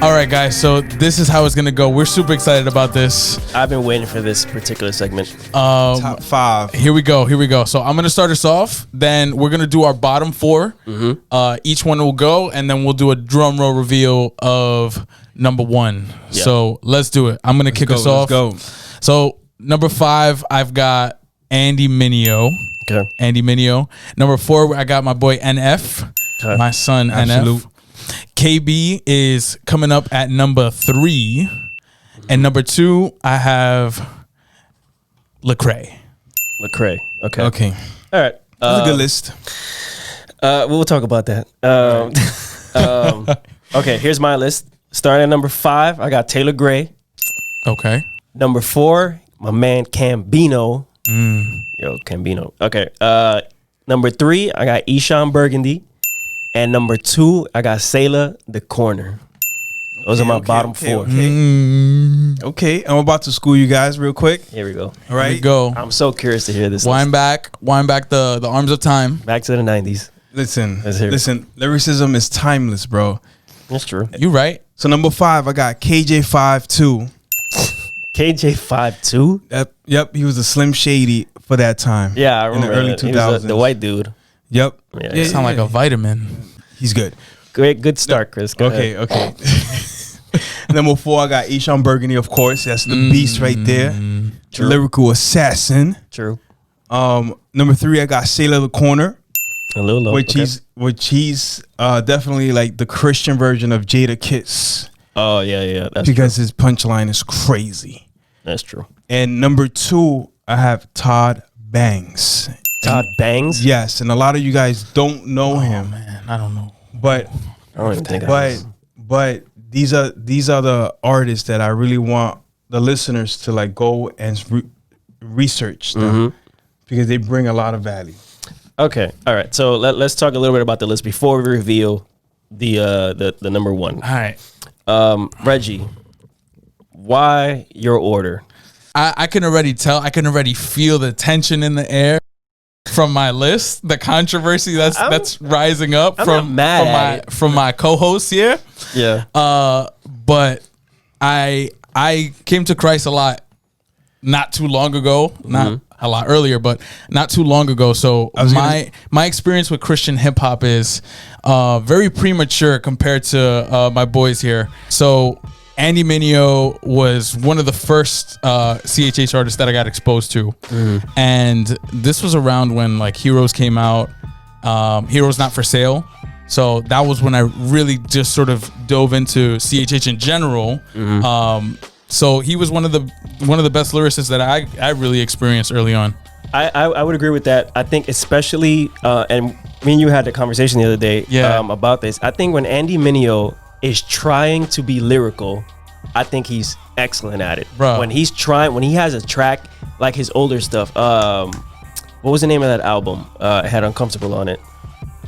All right, guys. So this is how it's gonna go. We're super excited about this. I've been waiting for this particular segment. Top 5. Here we go. So I'm gonna start us off. Then we're gonna do our bottom 4. Each one will go, and then we'll do a drum roll reveal of number 1. Yeah. So let's do it. I'm gonna kick us off. Let's go. So number 5, I've got Andy Minio. Okay. Andy Minio. Number 4, I got my boy NF. Okay. My son Absolute. NF. KB is coming up at number 3. And number 2, I have Lecrae. Lecrae. Okay. Okay. All right. That's a good list. We'll talk about that. Okay, here's my list. Starting at number 5, I got Taylor Gray. Okay. Number 4, my man Cambino. Yo, Cambino. Okay. Number 3, I got Ishaan Burgundy. And number 2, I got Selah, the corner. Those are my bottom 4. Okay, I'm about to school you guys real quick. Here we go. All right. Here we go. I'm so curious to hear this. Wind back the arms of time. Back to the 90s. Listen, Let's hear it. listen. Lyricism is timeless, bro. That's true. You right. So number 5, I got KJ52. KJ52? Yep, he was a Slim Shady for that time. Yeah, I remember. In the early that. He was 2000s. the white dude. Yep. Yeah. Sound like a vitamin. He's good. Great, good start, Chris. Go Okay, ahead. okay. Number 4, I got Ishaan Burgundy, of course. That's the beast right there. The lyrical assassin. True. Number 3, I got Selah the corner, A little low. which okay. he's definitely like the Christian version of Jada Kiss, Oh, yeah. because his punchline is crazy. That's true. And number 2, I have Todd Banks. Todd Banks? Yes, and a lot of you guys don't know him, Man, I don't know. but I don't even think I but these are the artists that I really want the listeners to like go and research them because they bring a lot of value. Okay. All right. So let's talk a little bit about the list before we reveal the number 1. All right. Reggie, why your order? I can already tell. I can already feel the tension in the air from my list. The controversy that's rising up I'm not mad at from my co-hosts here. Yeah. But I came to Cries a lot not too long ago. Not a lot earlier, but not too long ago. So my experience with Christian hip hop is very premature compared to my boys here. So Andy Minio was one of the first CHH artists that I got exposed to. And this was around when like Heroes came out, Heroes Not For Sale. So that was when I really just sort of dove into CHH in general. So he was one of the best lyricists that I really experienced early on. I would agree with that. I think especially, and me and you had the conversation the other day about this. I think when Andy Minio is trying to be lyrical, I think he's excellent at it. Bro. When he has a track like his older stuff. What was the name of that album? It had Uncomfortable on it.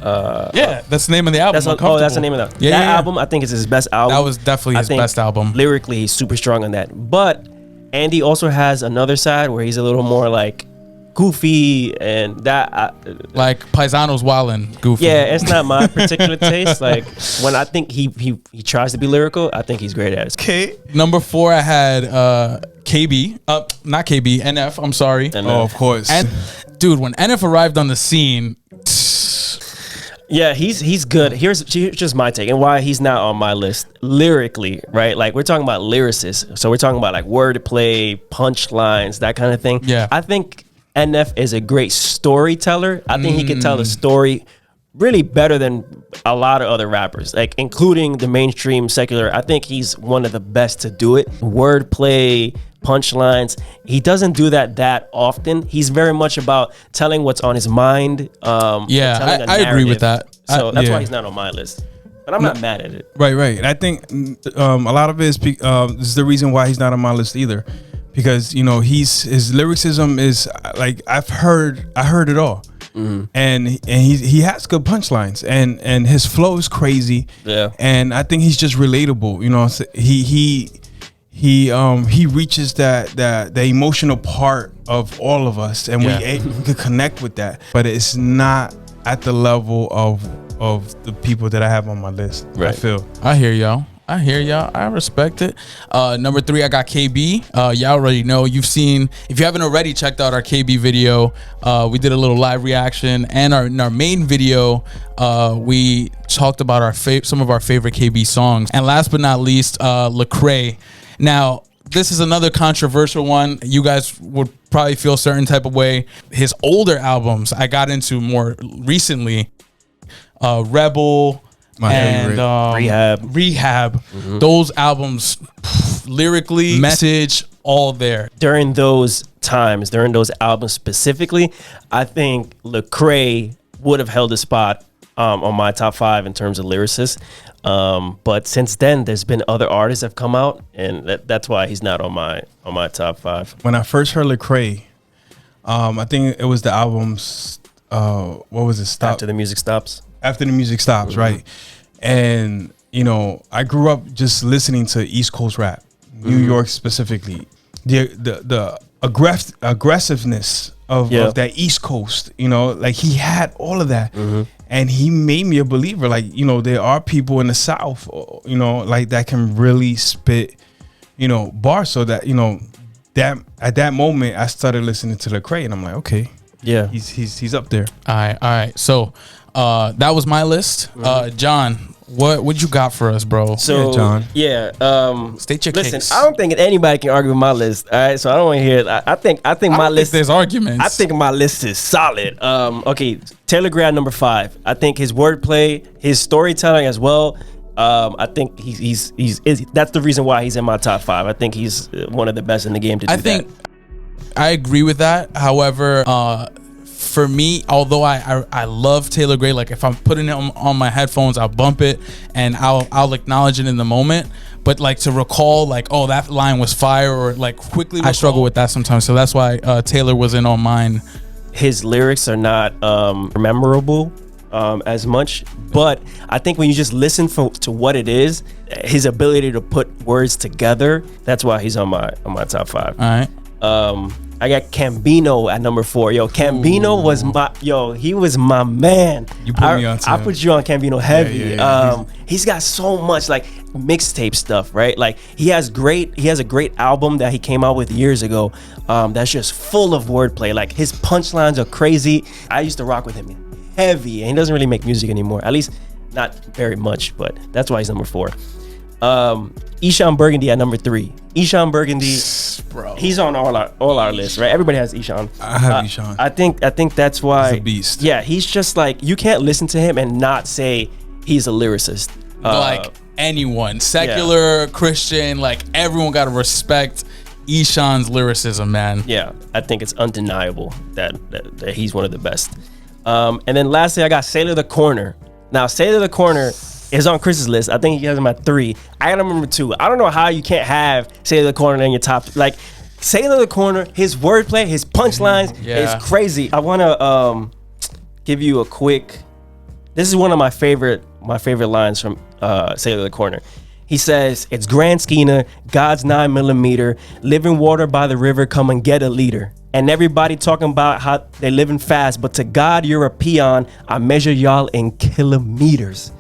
That's the name of the album. That's the name of that. That album, I think, is his best album. That was definitely his best album. Lyrically, he's super strong on that. But Andy also has another side where he's a little more like goofy and that. Like Paisano's wildin' goofy. Yeah, it's not my particular taste. Like when I think he tries to be lyrical, I think he's great at it. Okay. Number 4, I had KB. Not KB. NF. I'm sorry. And, Oh, of course. And dude, when NF arrived on the scene. Yeah, he's good. Here's just my take and why he's not on my list lyrically, right? Like we're talking about lyricists, so we're talking about like wordplay, punchlines, that kind of thing. Yeah, I think NF is a great storyteller. I think he can tell the story really better than a lot of other rappers, like including the mainstream secular. I think he's one of the best to do it. Wordplay, punchlines. He doesn't do that often. He's very much about telling what's on his mind. Yeah, I agree with that. So that's why he's not on my list. But I'm not mad at it. Right. And I think a lot of it is the reason why he's not on my list either, because his lyricism is like I heard it all, and he has good punchlines, and his flow is crazy. Yeah, and I think he's just relatable. He reaches that the emotional part of all of us, and we could connect with that, but it's not at the level of the people that I have on my list. Right. I feel. I hear y'all. I hear y'all. I respect it. Number 3, I got KB. Y'all already know. You've seen, if you haven't already checked out our KB video, we did a little live reaction, and in our main video, we talked about some of our favorite KB songs. And last but not least, Lecrae. Now, this is another controversial one. You guys would probably feel a certain type of way. His older albums I got into more recently. Rebel, and Rehab. Those albums, lyrically, message, all there. During those times, during those albums specifically, I think Lecrae would have held a spot on my top 5 in terms of lyricists. But since then, there's been other artists that have come out, and that's why he's not on my top 5. When I first heard Lecrae, I think it was the album's what was it? Stop After the Music Stops. After the Music Stops, right? And you know, I grew up just listening to East Coast rap, New York specifically. The aggressiveness of that East Coast, you know, like he had all of that. And he made me a believer. Like, you know, there are people in the South, you know, like that can really spit, you know, bars. So that, you know, that at that moment I started listening to Lecrae, and I'm like, okay, yeah, he's up there. All right. So that was my list. John, what you got for us, bro? So John, state your listen, case. I don't think anybody can argue with my list. All right, so I don't want to hear it. I think my list. There's arguments. I think my list is solid. Okay, Taylor Gray at number 5. I think his wordplay, his storytelling as well. I think he's that's the reason why he's in my top 5. I think he's one of the best in the game to do that. I agree with that. However, for me, although I love Taylor Gray, like if I'm putting it on my headphones, I'll bump it and I'll acknowledge it in the moment. But like to recall, like, oh, that line was fire, or like quickly, I struggle with that sometimes. So that's why Taylor wasn't on mine. His lyrics are not memorable as much, but I think when you just listen to what it is, his ability to put words together, that's why he's on my top 5. All right. I got Cambino at number 4. Yo, Cambino was he was my man. You put me on to I him. put you on Cambino heavy. Yeah. He's got so much like mixtape stuff, right? Like he has a great album that he came out with years ago that's just full of wordplay. Like his punchlines are crazy. I used to rock with him heavy, and he doesn't really make music anymore, at least not very much, but that's why he's number 4. Ishaan Burgundy at number 3. Ishaan Burgundy, bro, he's on all our lists, right? Everybody has Ishaan. I have Ishaan. I think that's why. He's a beast. Yeah, he's just like, you can't listen to him and not say he's a lyricist. Like anyone, secular, Christian, like everyone got to respect Ishaan's lyricism, man. Yeah, I think it's undeniable that he's one of the best. And then lastly, I got Selah the Corner. Now, Selah the Corner is on Chris's list. I think he has him at 3. I got him number 2. I don't know how you can't have Selah the Corner in your top. Like, Selah the Corner, his wordplay, his punchlines is crazy. I want to give you a quick. This is one of my favorite lines from Selah the Corner. He says, "It's Grand Skeena, God's 9mm, living water by the river, come and get a liter. And everybody talking about how they living fast, but to God you're a peon. I measure y'all in kilometers."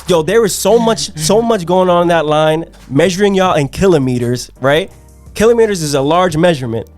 Yo, there is so much going on in that line. Measuring y'all in kilometers, right? Kilometers is a large measurement,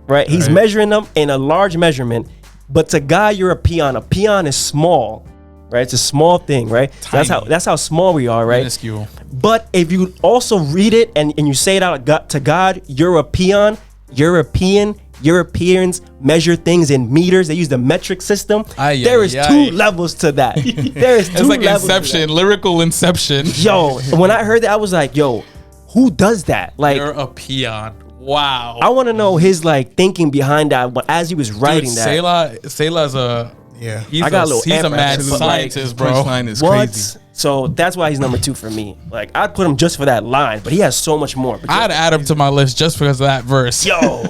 right? He's measuring them in a large measurement, but to God you're a peon. A peon is small, right? It's a small thing, right? So that's how small we are, right? Minuscule. But if you also read it and you say it out to God, you're a peon, Europeans measure things in meters. They use the metric system. There is 2 levels to that. There is 2 it's like levels. Inception, lyrical Inception. Yo, when I heard that, I was like, yo, who does that? Like, you're a peon. Wow. I want to know his like thinking behind that as he was writing that. Selah's a He's a mad scientist, bro. Punchline is crazy. So that's why he's number 2 for me. Like, I'd put him just for that line, but he has so much more. I'd add him to my list just because of that verse. Yo,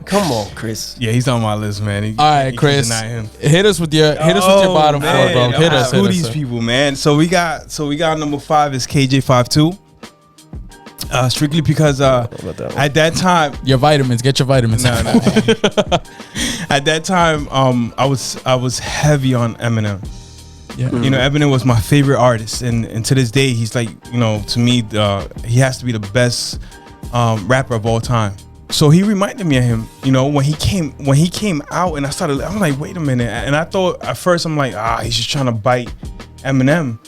come on, Chris. Yeah, he's on my list, man. All right, Chris, hit us with your bottom 4, bro. Hit us. Who these people, man? So we got number 5 is KJ52. Strictly because at that time, your vitamins. Get your vitamins. No. At that time, I was heavy on Eminem. Yeah. You know, Eminem was my favorite artist, and to this day, he's like, you know, to me, he has to be the best rapper of all time. So he reminded me of him, you know, when he came out, and I'm like, wait a minute, and I thought at first I'm like, he's just trying to bite Eminem,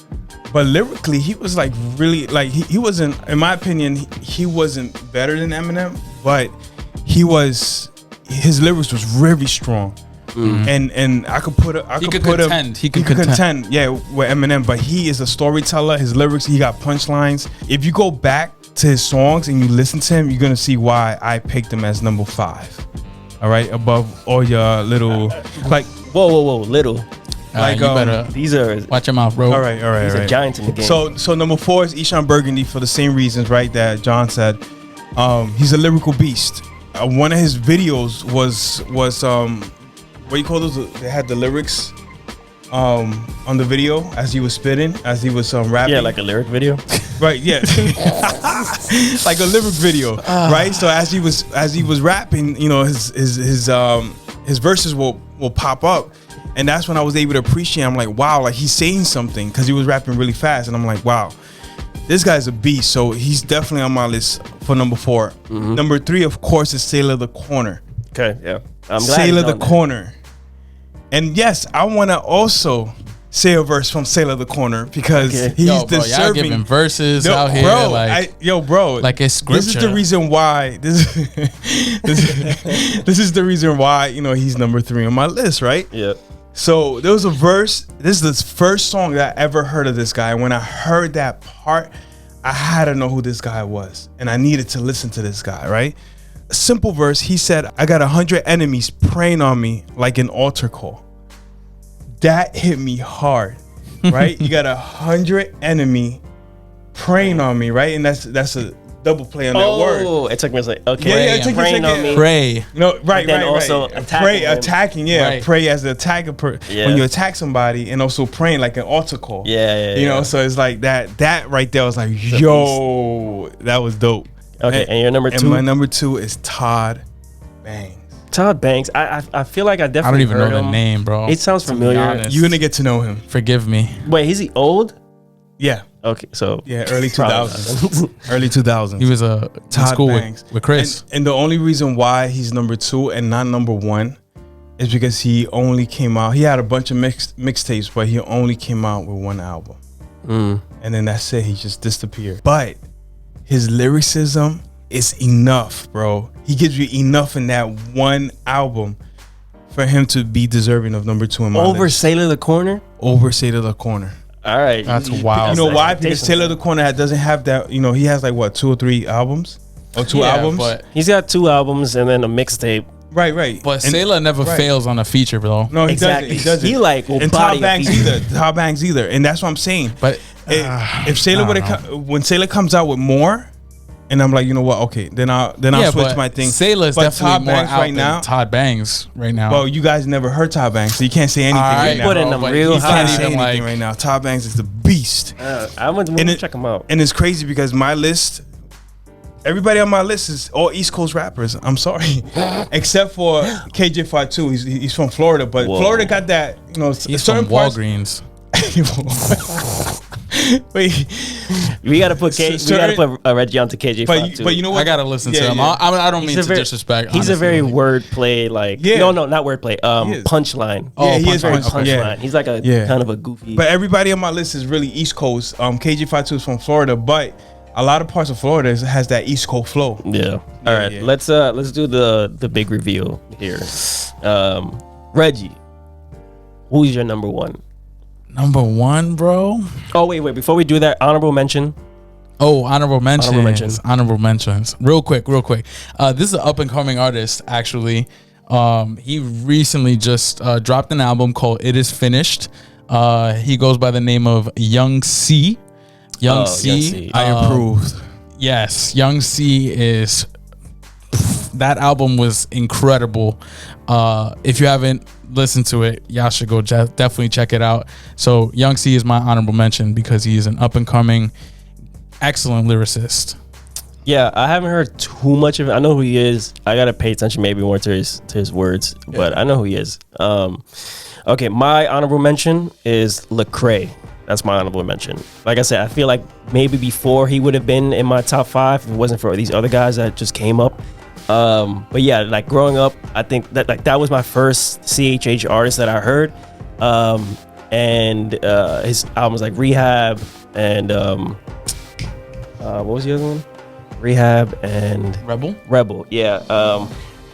but lyrically he was like really like he wasn't, in my opinion, he wasn't better than Eminem, but his lyrics was very strong. And I could put He could contend, yeah, with Eminem, but he is a storyteller. His lyrics, he got punchlines. If you go back to his songs and you listen to him, you're gonna see why I picked him as number 5. All right, above all your little like Whoa, little. Like you better These are watch your mouth, bro. all right. these are giants in the game. So number 4 is Ishaan Burgundy for the same reasons, right, that John said. He's a lyrical beast. One of his videos was what you call those? They had the lyrics on the video as he was spitting, as he was rapping. yeah, like a lyric video. Right, yeah. Like a lyric video, right? So as he was rapping, you know, his verses will pop up, and that's when I was able to appreciate. I'm like, wow, like he's saying something, because he was rapping really fast, and I'm like, wow, this guy's a beast. So he's definitely on my list for number 4. Number 3, of course, is Selah the Corner. Okay, yeah. I'm glad Selah the Corner. And yes, I want to also say a verse from Selah the Corner, because he's Yo, bro, y'all deserving. giving verses out here, bro, like bro, like it's scripture. This is the reason why this is the reason why, you know, he's number 3 on my list, right? Yeah. So there was a verse. This is the first song that I ever heard of this guy. When I heard that part, I had to know who this guy was, and I needed to listen to this guy, right? A simple verse. He said, I got 100 enemies praying on me like an altar call. That hit me hard, right? You got 100 enemy praying on me, right? And that's a double play on that word. Oh, it took me a second. Okay, Yeah, it took me a praying second. on me. pray. No, right, then right, also right. attacking Pray, him. attacking, yeah. Right. Pray as the attacker Yeah. when you attack somebody, and also praying like an altar call. Yeah, You know, so it's like that right there was like, yo, that was dope. Okay, and your number 2? And my number 2 is Todd Banks. Todd Banks. I feel like I I don't definitely even know heard the him. name, bro. It sounds To be familiar. honest. You're gonna get to know him. Forgive me. Wait, is he old? Yeah, Okay, so yeah, early Probably 2000s. Early 2000s. He was in Todd school Banks. with Chris. And the only reason why he's number 2 and not number 1 is because he only came out. He had a bunch of mixtapes, but he only came out with 1 album. And then that's it. He just disappeared. But his lyricism is enough, bro. He gives you enough in that 1 album for him to be deserving of number 2 in my over list. Selah the Corner. Over Selah the Corner. All right, That's you wild. You know why? Because expectations. Selah the Corner doesn't have that. You know, he has like what, 2 or 3 albums, or 2 Yeah, albums. but He's got 2 albums and then a mixtape. Right. but And- Selah never right. fails on a feature, bro. No, he Exactly. doesn't. He doesn't. He like will and body Todd a Banks feature. either. Todd Banks either. And that's what I'm saying. But If Selah I would don't have, when Selah comes out with more, and I'm like, you know what? Okay, then I'll switch but my thing. Selah is But definitely Todd more Banks out right than now. Todd Banks right now. Well, you guys never heard Todd Banks, so you can't say anything All right right, now. Putting bro, them but real you You can't can't high. say even anything like right now. Todd Banks is the beast. I'm gonna And check him out. And it's crazy because my list, everybody on my list is all East Coast rappers. I'm sorry, except for KJ52. He's from Florida, but Whoa. Florida got that. You know, he's certain from parts. Walgreens. Wait, We gotta put Reggie onto KJ5 too. but you know what? I gotta listen to Yeah, him. yeah. I don't He's mean a to very- disrespect. He's a honestly. very wordplay like Yeah. no not wordplay is. punchline. Oh, Yeah, he is punchline. punchline. Okay. Yeah. Punchline. He's like a Yeah. kind of a goofy. But everybody on my list is really East Coast. KJ52 is from Florida, but a lot of parts of Florida has that East Coast flow. yeah. All right. yeah. Let's do the big reveal here. Reggie, who's your number 1? Number 1, bro. Oh wait. Before we do that, honorable mention. Oh, honorable mentions. mention. Honorable mentions. Real quick. This is an up and coming artist, actually. He recently just dropped an album called It Is Finished. He goes by the name of Young C. Young C. I approved. Yes, Young C is. That album was incredible. If you haven't listened to it, y'all should go definitely check it out. So Young C is my honorable mention because he is an up and coming, excellent lyricist. Yeah, I haven't heard too much of it. I know who he is. I gotta pay attention maybe more to his words, but I know who he is. Okay, my honorable mention is Lecrae. That's my honorable mention. Like I said, I feel like maybe before he would have been in my top 5 if it wasn't for these other guys that just came up. But yeah, like growing up, I think that was my first CHH artist that I heard. And his albums like Rehab and what was the other one? Rehab and Rebel. Yeah.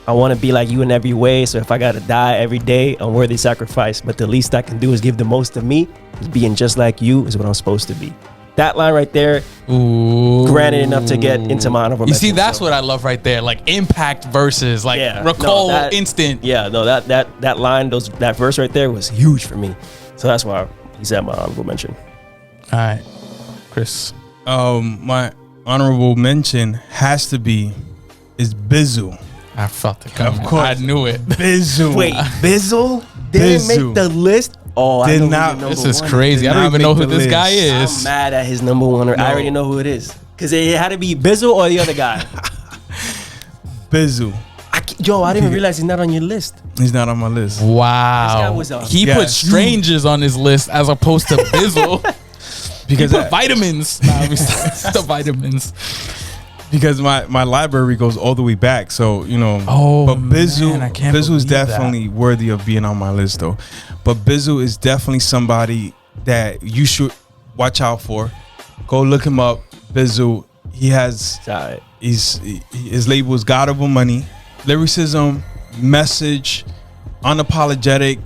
I want to be like you in every way. So if I got to die every day, unworthy sacrifice. But the least I can do is give the most of me. Being just like you is what I'm supposed to be. That line right there, granted enough to get into my honorable mention. You see, that's what I love right there. Like impact versus like recall instant. Yeah, no, that line, that verse right there was huge for me. So that's why he's at my honorable mention. All right, Chris. My honorable mention has to be Bizzle. I felt it coming. Of course, I knew it. Bizzle. Wait, Bizzle didn't make the list. Oh, did not. This is crazy. I don't even know who this guy is. I'm mad at his number one. I already know who it is because it had to be Bizzle or the other guy. Bizzle. I didn't even realize he's not on your list. He's not on my list. Wow. This guy was he put strangers on his list as opposed to Bizzle. Because he put vitamins. The vitamins. Because my library goes all the way back, so but Bizzle is definitely worthy of being on my list, though. But Bizzle is definitely somebody that you should watch out for. Go look him up, Bizzle. He has his label is God Over Money, lyricism, message, unapologetic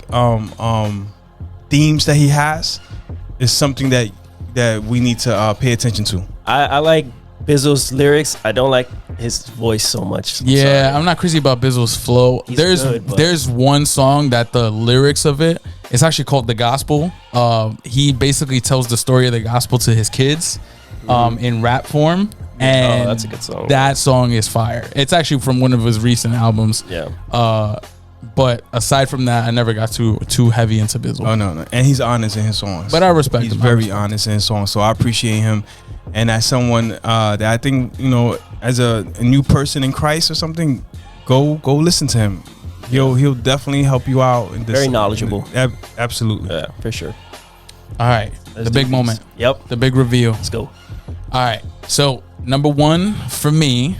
themes that he has is something that we need to pay attention to. I like Bizzle's lyrics. I don't like his voice so much. I'm not crazy about Bizzle's flow. There's one song that the lyrics of it's actually called The Gospel. He basically tells the story of the gospel to his kids in rap form. And that's a good song. That song is fire. It's actually from one of his recent albums. Yeah. But aside from that, I never got too heavy into Bizzle. Oh no. And he's honest in his songs. But I respect him. He's very honest in his songs, so I appreciate him. And as someone that I think, as a new person in Christ or something, go listen to him. He'll definitely help you out. In this, very knowledgeable. Absolutely. Yeah, for sure. All right. The big moment. Yep. The big reveal. Let's go. All right. So number 1 for me